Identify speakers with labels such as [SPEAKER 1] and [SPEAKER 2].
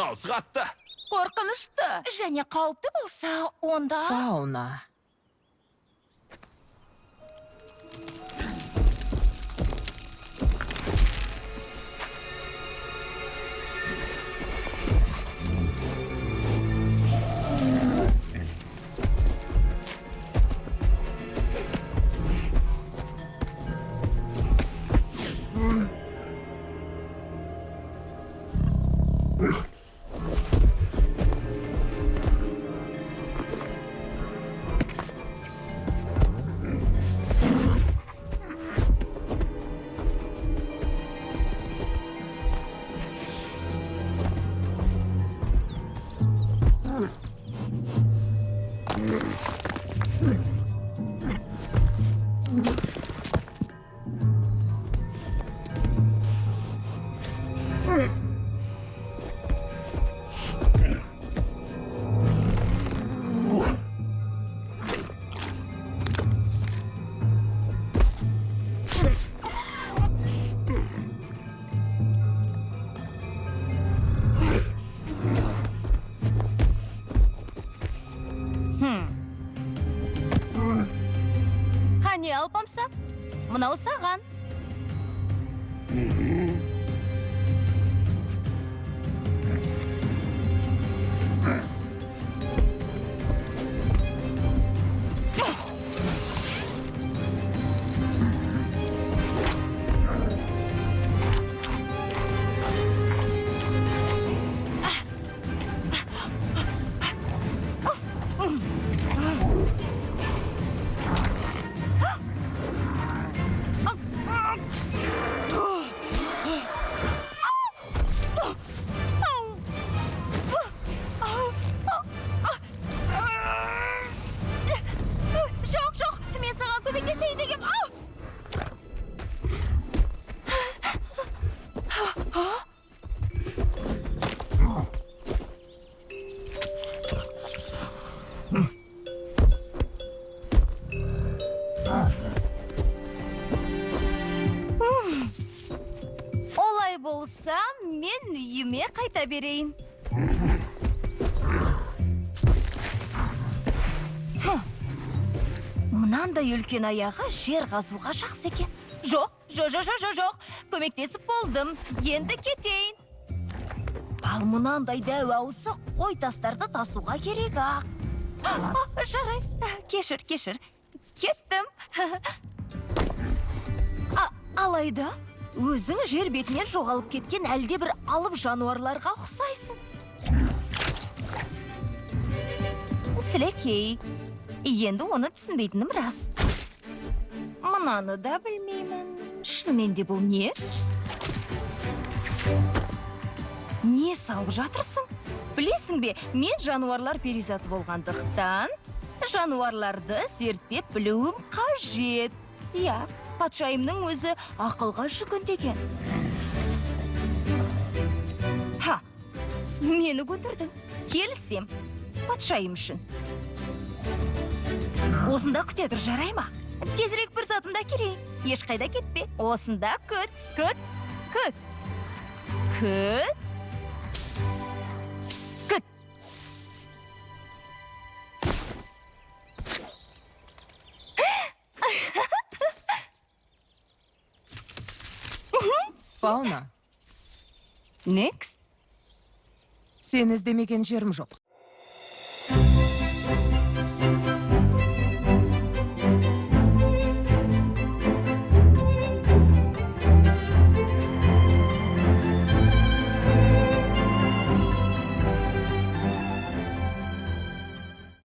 [SPEAKER 1] даусы қатты.
[SPEAKER 2] Қорқынышты және қауіпті болса, онда...
[SPEAKER 3] Фауна.
[SPEAKER 2] Қане алпамса, мынау саған. Жоқ, мен саған көмектесейін дегем. Олай болса, мен үйіме қайта берейін. Мынандай үлкен аяғы жер қазуға жақсы екен. Жоқ, көмектесіп болдым. Енді кетейін. Ал мынандай дәу ауысы қой тастарды тасуға керек ақ. Жарай, кешір. Кеттім. Алайда, өзің жер бетінен жоғалып кеткен әлде бір алып жануарларға ұқсайсың. Сілекей. Енді оны түсінбейтінім рас. Мынаны да білмеймін. Шынымен де бұл не? Не салып жатырсың? Білесің бе, мен жануарлар перизаты болғандықтан, жануарларды зерттеп білуім қажет. Иә, патшайымның өзі ақылға жүгінген. Мені көндірдің. Келісем, патшайым үшін. Осында күтедір, жарай ма? Тезірек бір затымда келейін. Ешқайда кетпе. Осында күт.
[SPEAKER 3] Фауна.
[SPEAKER 2] Некс?
[SPEAKER 3] Сен іздемеген жерім жоқ.